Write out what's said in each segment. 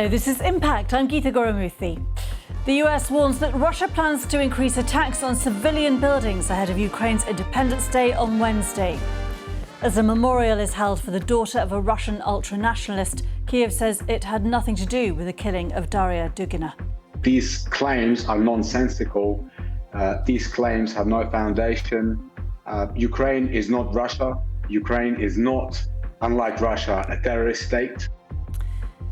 Hello, this is Impact. I'm Geeta Guru-Murthy. The US warns that Russia plans to increase attacks on civilian buildings ahead of Ukraine's Independence Day on Wednesday. As a memorial is held for the daughter of a Russian ultra-nationalist, Kiev says it had nothing to do with the killing of Daria Dugina. These claims are nonsensical. These claims have no foundation. Ukraine is not Russia. Ukraine is not, unlike Russia, a terrorist state.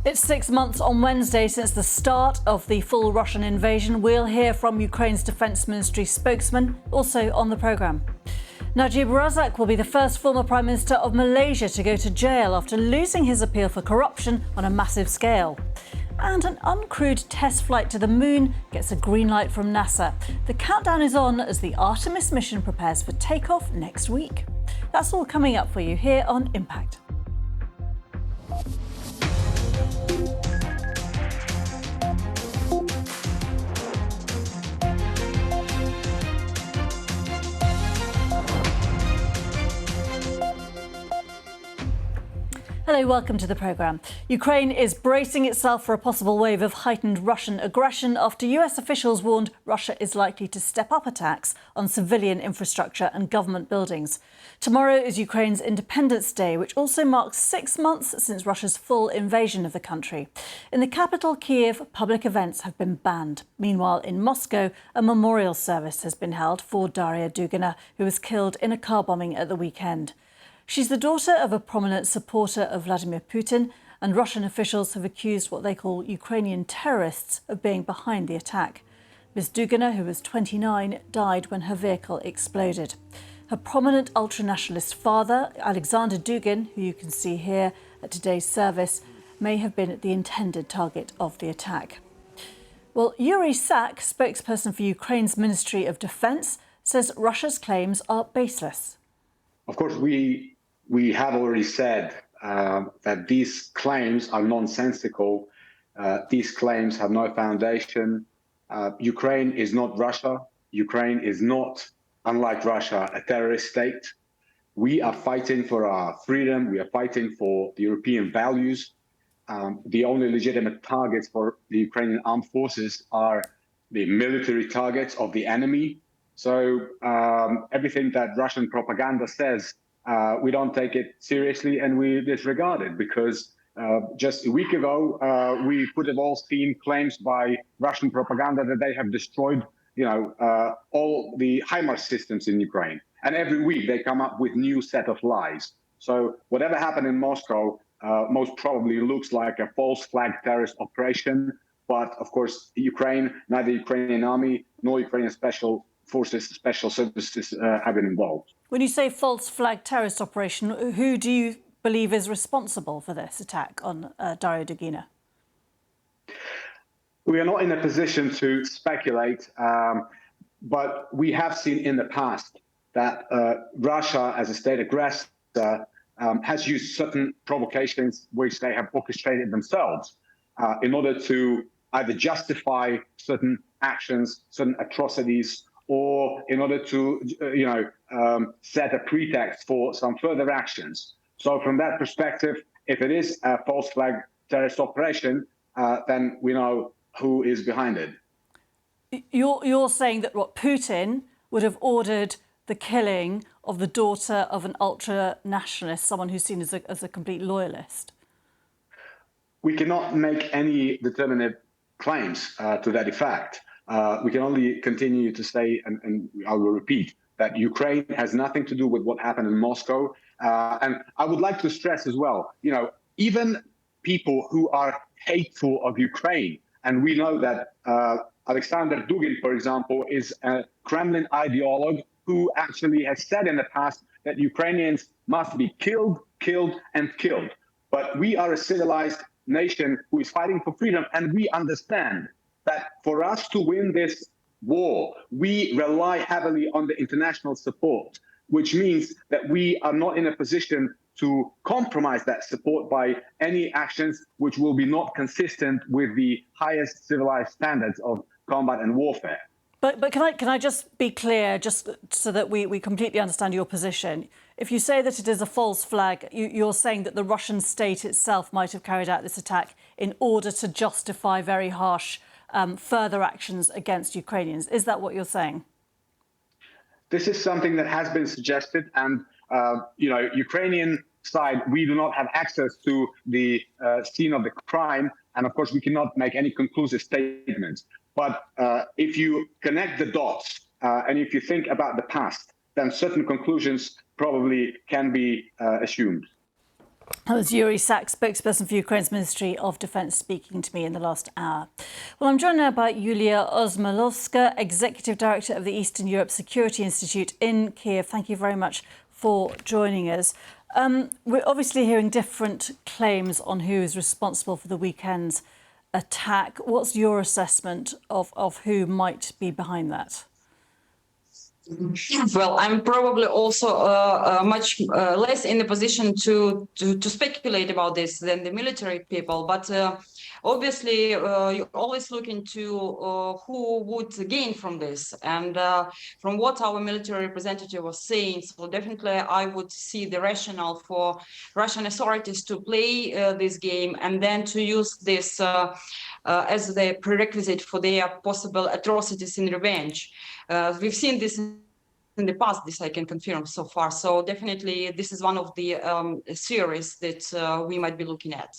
It's 6 months on Wednesday since the start of the full Russian invasion. We'll hear from Ukraine's Defence Ministry spokesman, also on the programme. Najib Razak will be the first former Prime Minister of Malaysia to go to jail after losing his appeal for corruption on a massive scale. And an uncrewed test flight to the moon gets a green light from NASA. The countdown is on as the Artemis mission prepares for takeoff next week. That's all coming up for you here on Impact. Hello, welcome to the programme. Ukraine is bracing itself for a possible wave of heightened Russian aggression after US officials warned Russia is likely to step up attacks on civilian infrastructure and government buildings. Tomorrow is Ukraine's Independence Day, which also marks 6 months since Russia's full invasion of the country. In the capital, Kiev, public events have been banned. Meanwhile, in Moscow, a memorial service has been held for Daria Dugina, who was killed in a car bombing at the weekend. She's the daughter of a prominent supporter of Vladimir Putin, and Russian officials have accused what they call Ukrainian terrorists of being behind the attack. Ms. Dugina, who was 29, died when her vehicle exploded. Her prominent ultranationalist father, Alexander Dugin, who you can see here at today's service, may have been the intended target of the attack. Well, Yuri Sak, spokesperson for Ukraine's Ministry of Defence, says Russia's claims are baseless. Of course, we have already said that these claims are nonsensical. These claims have no foundation. Ukraine is not Russia. Ukraine is not, unlike Russia, a terrorist state. We are fighting for our freedom. We are fighting for the European values. The only legitimate targets for the Ukrainian armed forces are the military targets of the enemy. So everything that Russian propaganda says, we don't take it seriously and we disregard it, because just a week ago, we could have all seen claims by Russian propaganda that they have destroyed, all the HIMARS systems in Ukraine. And every week they come up with new set of lies. So whatever happened in Moscow most probably looks like a false flag terrorist operation. But of course, Ukraine, neither Ukrainian army nor Ukrainian special forces, special services have been involved. When you say false flag terrorist operation, who do you believe is responsible for this attack on Daria Dugina? We are not in a position to speculate, but we have seen in the past that Russia, as a state aggressor, has used certain provocations which they have orchestrated themselves in order to either justify certain actions, certain atrocities, or in order to, set a pretext for some further actions. So from that perspective, if it is a false flag terrorist operation, then we know who is behind it. You're saying that Putin would have ordered the killing of the daughter of an ultra-nationalist, someone who's seen as a complete loyalist? We cannot make any determinate claims to that effect. We can only continue to say, and I will repeat, that Ukraine has nothing to do with what happened in Moscow. And I would like to stress as well, even people who are hateful of Ukraine, and we know that Alexander Dugin, for example, is a Kremlin ideologue who actually has said in the past that Ukrainians must be killed, and killed. But we are a civilized nation who is fighting for freedom, and we understand that for us to win this war, we rely heavily on the international support, which means that we are not in a position to compromise that support by any actions which will be not consistent with the highest civilized standards of combat and warfare. But can I just be clear, just so that we completely understand your position? If you say that it is a false flag, you're saying that the Russian state itself might have carried out this attack in order to justify very harsh further actions against Ukrainians. Is that what you're saying? This is something that has been suggested, and Ukrainian side, we do not have access to the scene of the crime, and of course we cannot make any conclusive statements. But if you connect the dots and if you think about the past, then certain conclusions probably can be assumed. That was Yuri Saks, spokesperson for Ukraine's Ministry of Defence, speaking to me in the last hour. Well, I'm joined now by Yulia Ozmalovska, Executive Director of the Eastern Europe Security Institute in Kiev. Thank you very much for joining us. We're obviously hearing different claims on who is responsible for the weekend's attack. What's your assessment of who might be behind that? Well, I'm probably also much less in a position to speculate about this than the military people. But obviously, you always look into who would gain from this. And from what our military representative was saying, so definitely I would see the rationale for Russian authorities to play this game and then to use this as the prerequisite for their possible atrocities in revenge. We've seen this in the past, this I can confirm so far. So definitely this is one of the theories that we might be looking at.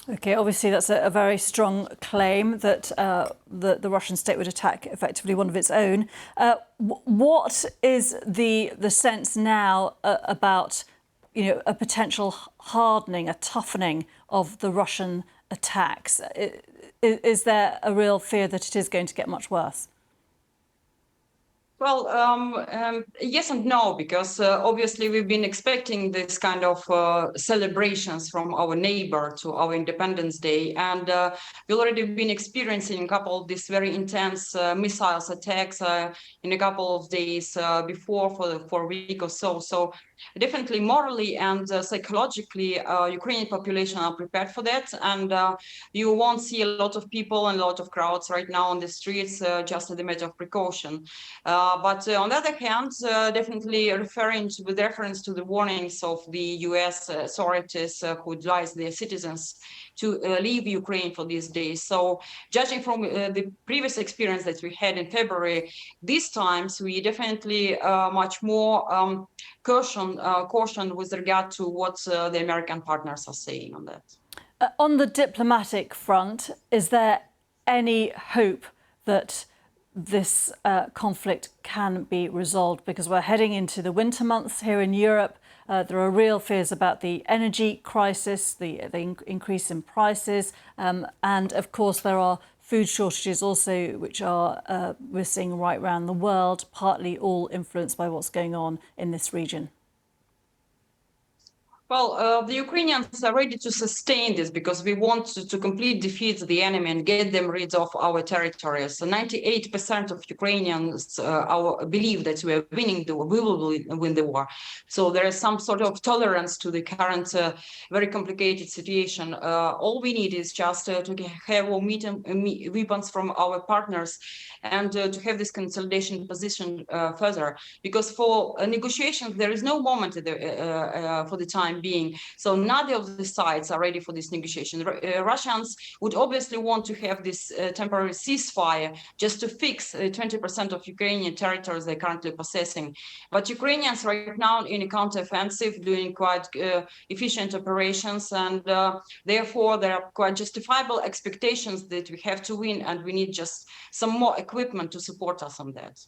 OK, obviously that's a very strong claim that the Russian state would attack effectively one of its own. What is the sense now about a potential hardening, a toughening of the Russian attacks? Is there a real fear that it is going to get much worse? Well, yes and no, because obviously we've been expecting this kind of celebrations from our neighbor to our Independence Day. And we've already been experiencing a couple of these very intense missiles attacks in a couple of days before for a week or so. So definitely morally and psychologically, Ukrainian population are prepared for that. And you won't see a lot of people and a lot of crowds right now on the streets, just as a matter of precaution. But on the other hand, definitely with reference to the warnings of the US authorities who advise their citizens to leave Ukraine for these days. So judging from the previous experience that we had in February, these times we definitely much more caution with regard to what the American partners are saying on that. On the diplomatic front, is there any hope that this conflict can be resolved? Because we're heading into the winter months here in Europe. There are real fears about the energy crisis, the increase in prices, and of course there are food shortages also, which are we're seeing right around the world, partly all influenced by what's going on in this region. Well, the Ukrainians are ready to sustain this because we want to completely defeat the enemy and get them rid of our territories. So 98% of Ukrainians believe that we are winning the war, we will win the war. So there is some sort of tolerance to the current very complicated situation. All we need is just to have weapons from our partners and to have this consolidation position further. Because for negotiations, there is no moment for the time being. So neither of the sides are ready for this negotiation. Russians would obviously want to have this temporary ceasefire just to fix 20% of Ukrainian territories they're currently possessing. But Ukrainians right now in a counteroffensive doing quite efficient operations, and therefore there are quite justifiable expectations that we have to win, and we need just some more equipment to support us on that.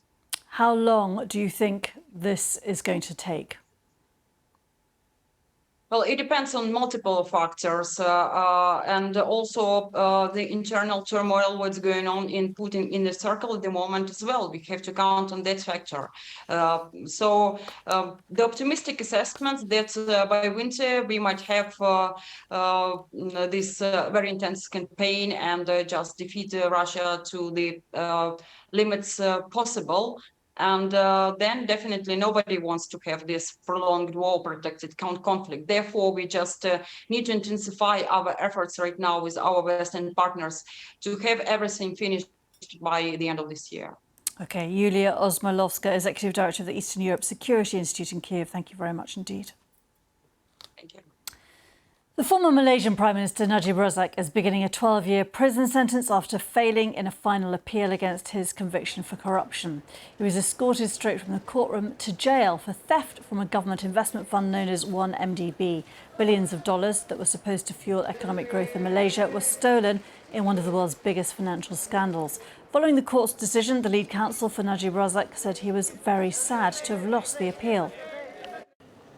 How long do you think this is going to take? Well, it depends on multiple factors and also the internal turmoil, what's going on in Putin in the circle at the moment as well. We have to count on that factor. So the optimistic assessment that by winter we might have this very intense campaign and just defeat Russia to the limits possible. And then definitely nobody wants to have this prolonged war-protected conflict. Therefore, we just need to intensify our efforts right now with our Western partners to have everything finished by the end of this year. OK, Yulia Ozmalovska, Executive Director of the Eastern Europe Security Institute in Kiev. Thank you very much indeed. Thank you. The former Malaysian Prime Minister Najib Razak is beginning a 12-year prison sentence after failing in a final appeal against his conviction for corruption. He was escorted straight from the courtroom to jail for theft from a government investment fund known as 1MDB. Billions of dollars that were supposed to fuel economic growth in Malaysia were stolen in one of the world's biggest financial scandals. Following the court's decision, the lead counsel for Najib Razak said he was very sad to have lost the appeal.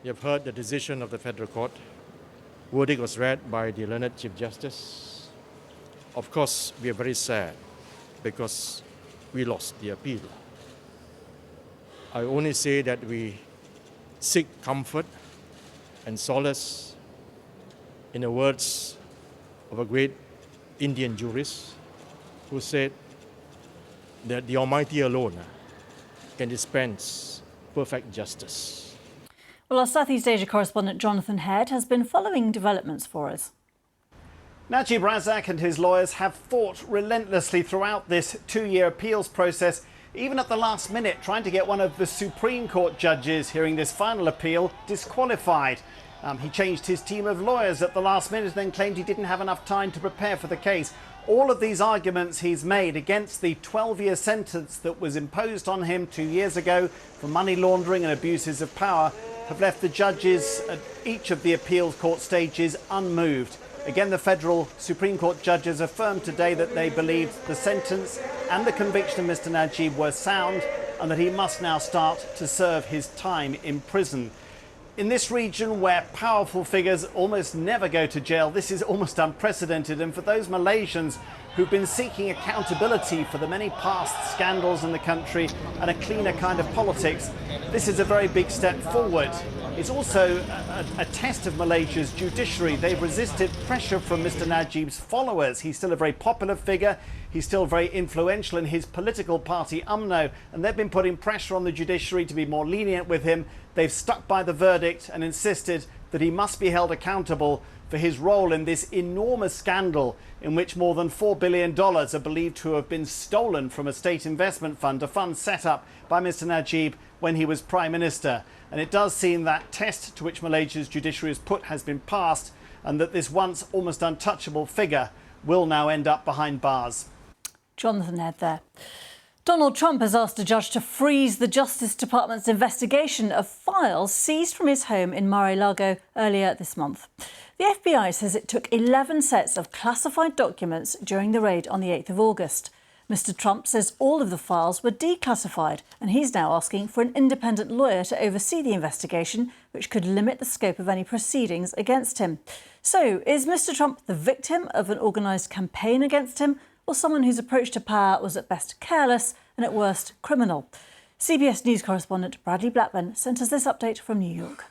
You have heard the decision of the Federal Court. Verdict was read by the learned Chief Justice. Of course, we are very sad because we lost the appeal. I only say that we seek comfort and solace in the words of a great Indian jurist who said that the Almighty alone can dispense perfect justice. Well, our Southeast Asia correspondent Jonathan Head has been following developments for us. Najib Razak and his lawyers have fought relentlessly throughout this 2-year appeals process, even at the last minute trying to get one of the Supreme Court judges hearing this final appeal disqualified. He changed his team of lawyers at the last minute and then claimed he didn't have enough time to prepare for the case. All of these arguments he's made against the 12-year sentence that was imposed on him 2 years ago for money laundering and abuses of power have left the judges at each of the appeals court stages unmoved. Again, the federal Supreme Court judges affirmed today that they believed the sentence and the conviction of Mr. Najib were sound and that he must now start to serve his time in prison. In this region where powerful figures almost never go to jail, this is almost unprecedented. And for those Malaysians who've been seeking accountability for the many past scandals in the country and a cleaner kind of politics, this is a very big step forward. It's also a test of Malaysia's judiciary. They've resisted pressure from Mr. Najib's followers. He's still a very popular figure. He's still very influential in his political party, UMNO, and they've been putting pressure on the judiciary to be more lenient with him. They've stuck by the verdict and insisted that he must be held accountable for his role in this enormous scandal in which more than $4 billion are believed to have been stolen from a state investment fund, a fund set up by Mr. Najib when he was Prime Minister. And it does seem that test to which Malaysia's judiciary has put has been passed, and that this once almost untouchable figure will now end up behind bars. Jonathan Head there. Donald Trump has asked a judge to freeze the Justice Department's investigation of files seized from his home in Mar-a-Lago earlier this month. The FBI says it took 11 sets of classified documents during the raid on the 8th of August. Mr. Trump says all of the files were declassified, and he's now asking for an independent lawyer to oversee the investigation, which could limit the scope of any proceedings against him. So, is Mr. Trump the victim of an organised campaign against him, or someone whose approach to power was at best careless and at worst criminal? CBS News correspondent Bradley Blackburn sent us this update from New York.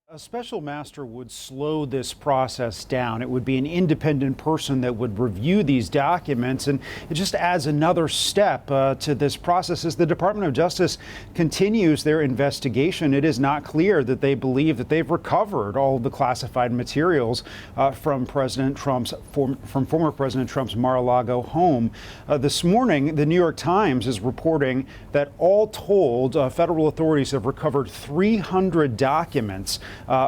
A special master would slow this process down. It would be an independent person that would review these documents, and it just adds another step to this process. As the Department of Justice continues their investigation, it is not clear that they believe that they've recovered all of the classified materials from former President Trump's Mar-a-Lago home. This morning, the New York Times is reporting that all told, federal authorities have recovered 300 documents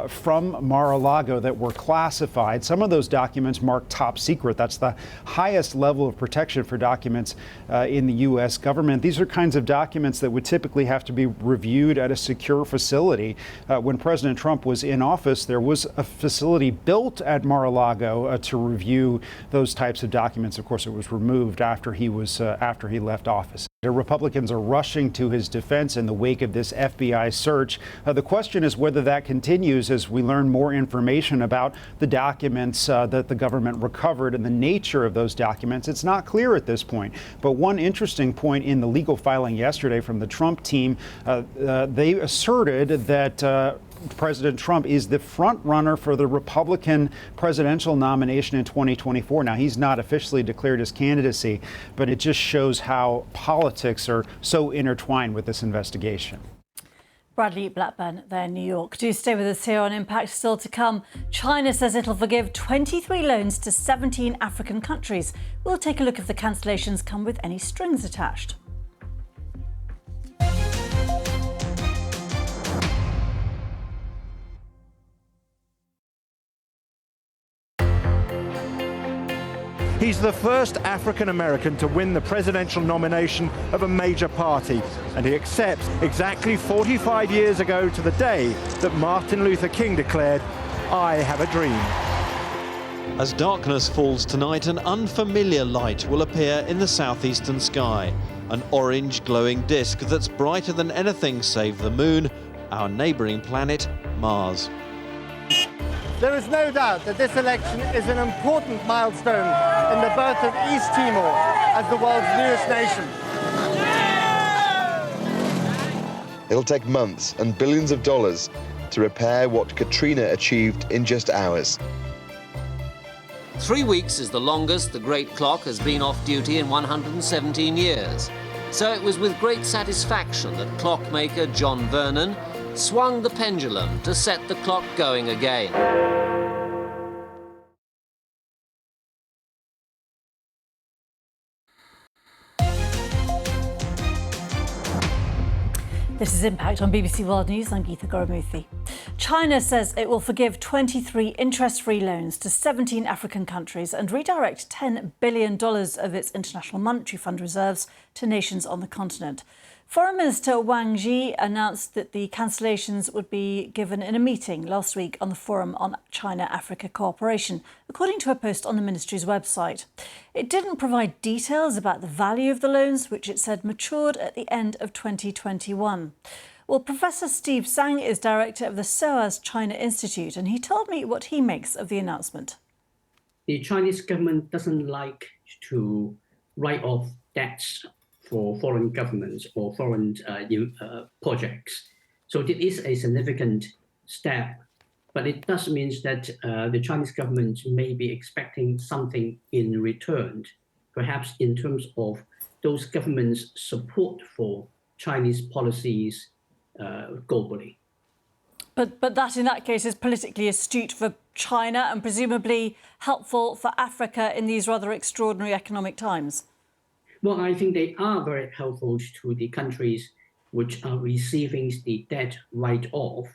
from Mar-a-Lago that were classified. Some of those documents marked top secret. That's the highest level of protection for documents in the U.S. government. These are kinds of documents that would typically have to be reviewed at a secure facility. When President Trump was in office, there was a facility built at Mar-a-Lago to review those types of documents. Of course, it was removed after he left office. The Republicans are rushing to his defense in the wake of this FBI search. The question is whether that continues as we learn more information about the documents that the government recovered and the nature of those documents. It's not clear at this point. But one interesting point in the legal filing yesterday from the Trump team, they asserted that President Trump is the front runner for the Republican presidential nomination in 2024. Now, he's not officially declared his candidacy, but it just shows how politics are so intertwined with this investigation. Bradley Blackburn there in New York. Do stay with us here on Impact. Still to come, China says it'll forgive 23 loans to 17 African countries. We'll take a look if the cancellations come with any strings attached. He's the first African-American to win the presidential nomination of a major party, and he accepts exactly 45 years ago to the day that Martin Luther King declared, "I have a dream." As darkness falls tonight, an unfamiliar light will appear in the southeastern sky. An orange glowing disk that's brighter than anything save the moon, our neighbouring planet, Mars. There is no doubt that this election is an important milestone in the birth of East Timor as the world's newest nation. It'll take months and billions of dollars to repair what Katrina achieved in just hours. 3 weeks is the longest the great clock has been off duty in 117 years. So it was with great satisfaction that clockmaker John Vernon swung the pendulum to set the clock going again. This is Impact on BBC World News. I'm Geeta, Guru-Murthy. China says it will forgive 23 interest-free loans to 17 African countries and redirect $10 billion of its International Monetary Fund reserves to nations on the continent. Foreign Minister Wang Yi announced that the cancellations would be given in a meeting last week on the Forum on China-Africa Cooperation, according to a post on the ministry's website. It didn't provide details about the value of the loans, which it said matured at the end of 2021. Well, Professor Steve Tsang is director of the SOAS China Institute, and he told me what he makes of the announcement. The Chinese government doesn't like to write off debts for foreign governments or foreign projects. So it is a significant step, but it does mean that the Chinese government may be expecting something in return, perhaps in terms of those governments' support for Chinese policies globally. But that, in that case, is politically astute for China and presumably helpful for Africa in these rather extraordinary economic times. Well, I think they are very helpful to the countries which are receiving the debt write-off.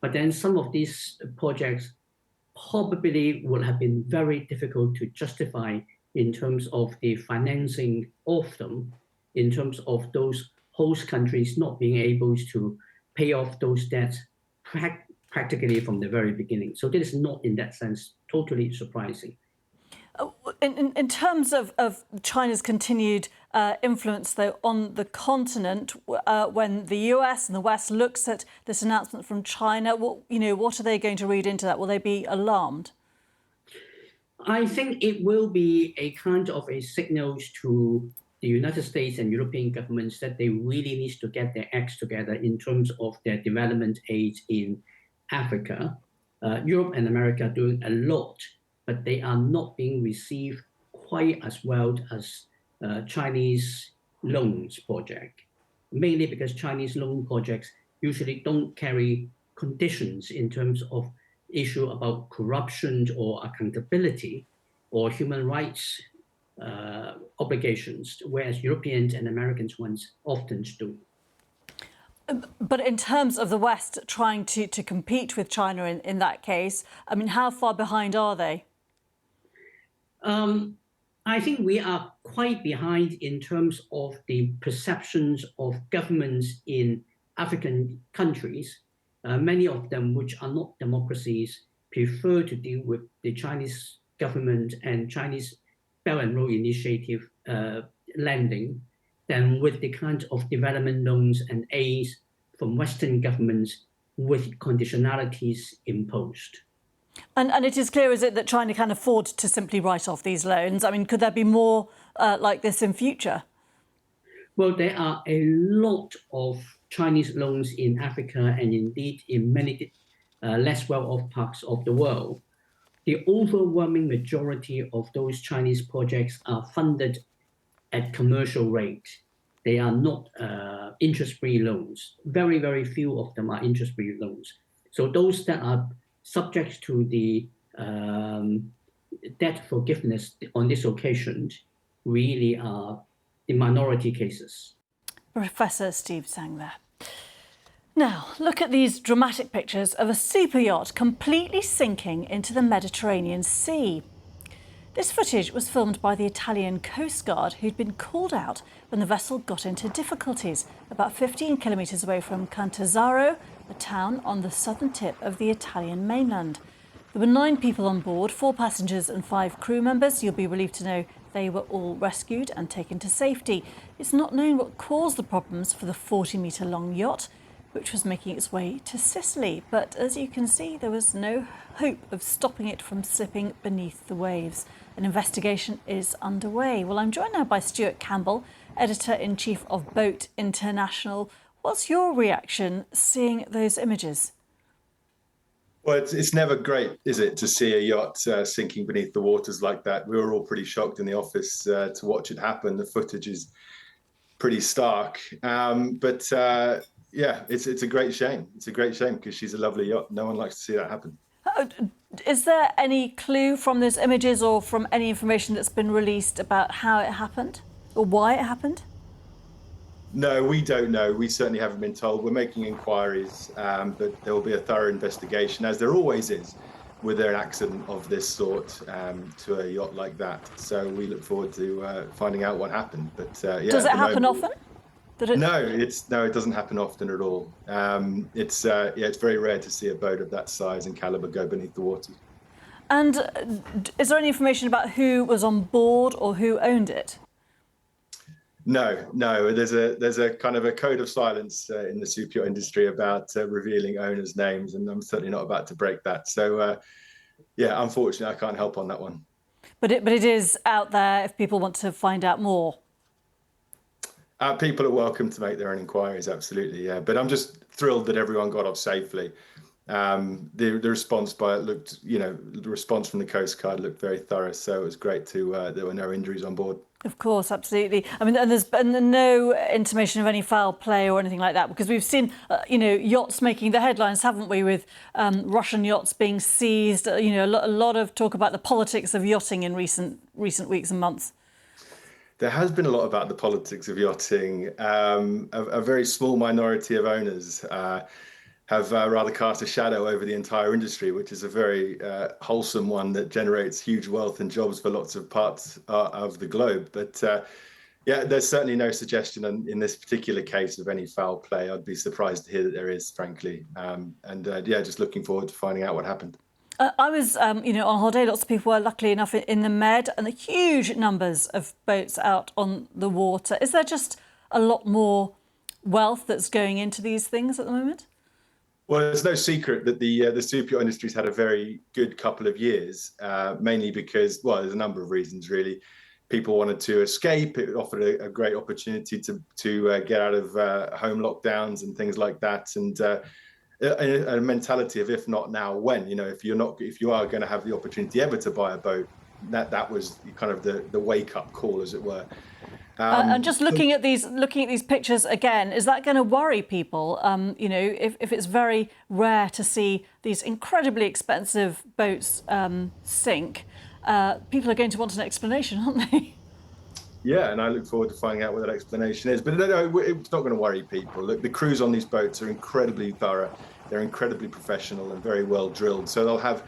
But then some of these projects probably would have been very difficult to justify in terms of the financing of them, in terms of those host countries not being able to pay off those debts practically from the very beginning. So this is not, in that sense, totally surprising. In terms of China's continued influence, though, on the continent, when the US and the West looks at this announcement from China, what are they going to read into that? Will they be alarmed? I think it will be a kind of a signal to the United States and European governments that they really need to get their acts together in terms of their development aid in Africa. Europe and America are doing a lot, but they are not being received quite as well as Chinese loans project, mainly because Chinese loan projects usually don't carry conditions in terms of issue about corruption or accountability or human rights obligations, whereas Europeans and Americans ones often do. But in terms of the West trying to compete with China in that case, I mean, how far behind are they? I think we are quite behind in terms of the perceptions of governments in African countries. Many of them, which are not democracies, prefer to deal with the Chinese government and Chinese Belt and Road Initiative lending than with the kind of development loans and aids from Western governments with conditionalities imposed. And it is clear, is it, that China can afford to simply write off these loans? I mean, could there be more like this in future? Well, there are a lot of Chinese loans in Africa and indeed in many less well-off parts of the world. The overwhelming majority of those Chinese projects are funded at commercial rate. They are not interest-free loans. Very, very few of them are interest-free loans. So those that are subject to the debt forgiveness on this occasion really are the minority cases. Professor Steve Tsang there. Now, look at these dramatic pictures of a super yacht completely sinking into the Mediterranean Sea. This footage was filmed by the Italian Coast Guard, who'd been called out when the vessel got into difficulties about 15 kilometres away from Cantazzaro, a town on the southern tip of the Italian mainland. There were 9 people on board, 4 passengers and 5 crew members. You'll be relieved to know they were all rescued and taken to safety. It's not known what caused the problems for the 40-metre long yacht, which was making its way to Sicily. But as you can see, there was no hope of stopping it from slipping beneath the waves. An investigation is underway. Well, I'm joined now by Stuart Campbell, Editor-in-Chief of Boat International. What's your reaction seeing those images? Well, it's never great, is it, to see a yacht sinking beneath the waters like that. We were all pretty shocked in the office to watch it happen. The footage is pretty stark. Yeah, it's a great shame. It's a great shame because she's a lovely yacht. No one likes to see that happen. Is there any clue from those images or from any information that's been released about how it happened or why it happened? No, we don't know. We certainly haven't been told. We're making inquiries, but there will be a thorough investigation, as there always is with an accident of this sort to a yacht like that. So we look forward to finding out what happened. But yeah, does it happen often? No, it doesn't happen often at all. It's very rare to see a boat of that size and caliber go beneath the waters. And is there any information about who was on board or who owned it? No. There's a kind of a code of silence in the super yacht industry about revealing owners' names, and I'm certainly not about to break that. So, yeah, unfortunately, I can't help on that one. But it is out there if people want to find out more. People are welcome to make their own inquiries, absolutely, yeah. But I'm just thrilled that everyone got off safely. The response the response from the Coast Guard looked very thorough, so it was great there were no injuries on board. Of course, absolutely. I mean, and there's been no intimation of any foul play or anything like that, because we've seen, yachts making the headlines, haven't we, with Russian yachts being seized. A lot of talk about the politics of yachting in recent weeks and months. There has been a lot about the politics of yachting. A very small minority of owners have rather cast a shadow over the entire industry, which is a very wholesome one that generates huge wealth and jobs for lots of parts of the globe. But yeah, there's certainly no suggestion in this particular case of any foul play. I'd be surprised to hear that there is, frankly. Yeah, just looking forward to finding out what happened. I was, on holiday. Lots of people were, luckily enough, in the Med, and the huge numbers of boats out on the water. Is there just a lot more wealth that's going into these things at the moment? Well, it's no secret that the super yacht industry's had a very good couple of years, mainly because, well, there's a number of reasons, really. People wanted to escape. It offered a great opportunity to get out of home lockdowns and things like that, and a mentality of if not now, when. If you are going to have the opportunity ever to buy a boat, that was kind of the wake-up call, as it were. And just looking at these pictures again, is that going to worry people? If it's very rare to see these incredibly expensive boats sink, people are going to want an explanation, aren't they? Yeah, and I look forward to finding out what that explanation is. But no, it's not going to worry people. Look, the crews on these boats are incredibly thorough. They're incredibly professional and very well drilled. So they'll have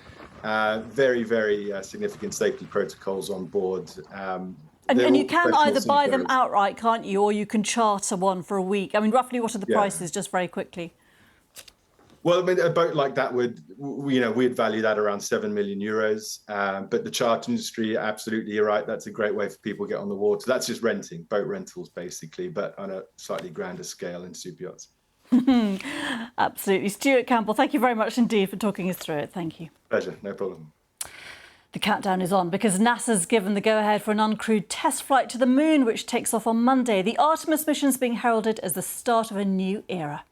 very, very significant safety protocols on board. And you can either buy them outright, can't you, or you can charter one for a week. I mean, roughly, what are the prices, just very quickly? Well, I mean, a boat like that we'd value that around €7 million. But the charter industry, absolutely, you're right. That's a great way for people to get on the water. That's just renting, boat rentals, basically, but on a slightly grander scale in super yachts. Absolutely. Stuart Campbell, thank you very much indeed for talking us through it. Thank you. Pleasure, no problem. The countdown is on because NASA's given the go-ahead for an uncrewed test flight to the moon, which takes off on Monday. The Artemis mission is being heralded as the start of a new era.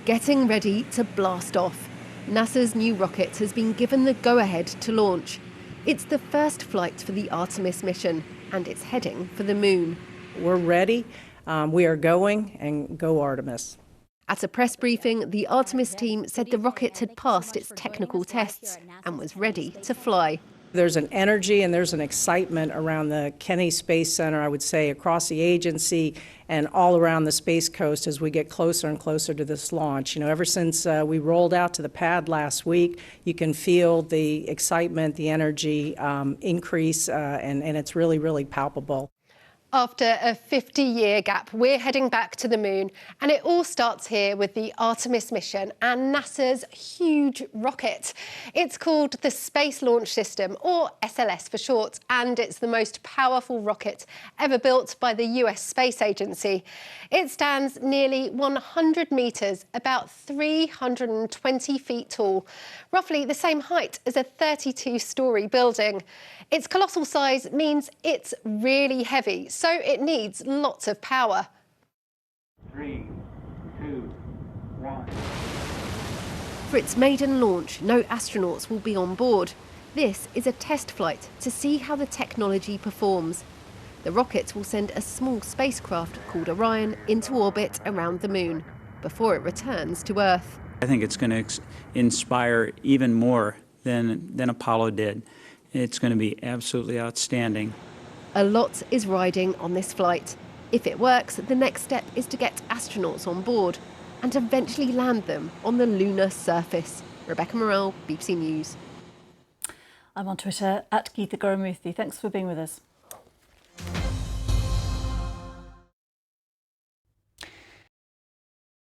Getting ready to blast off. NASA's new rocket has been given the go-ahead to launch. It's the first flight for the Artemis mission, and it's heading for the moon. We're ready. We are going, and go Artemis. At a press briefing, the Artemis team said the rocket had passed its technical tests and was ready to fly. There's an energy and there's an excitement around the Kennedy Space Center, I would say, across the agency and all around the Space Coast as we get closer and closer to this launch. You know, ever since we rolled out to the pad last week, you can feel the excitement, the energy increase, and it's really, really palpable. After a 50-year gap, we're heading back to the moon, and it all starts here with the Artemis mission and NASA's huge rocket. It's called the Space Launch System, or SLS for short, and it's the most powerful rocket ever built by the US Space Agency. It stands nearly 100 metres, about 320 feet tall, roughly the same height as a 32-storey building. Its colossal size means it's really heavy, so it needs lots of power. 3, 2, 1. For its maiden launch, no astronauts will be on board. This is a test flight to see how the technology performs. The rocket will send a small spacecraft called Orion into orbit around the moon before it returns to Earth. I think it's going to inspire even more than Apollo did. It's going to be absolutely outstanding. A lot is riding on this flight. If it works, the next step is to get astronauts on board and eventually land them on the lunar surface. Rebecca Morrell, BBC News. I'm on Twitter at Geeta Guru-Murthy. Thanks for being with us.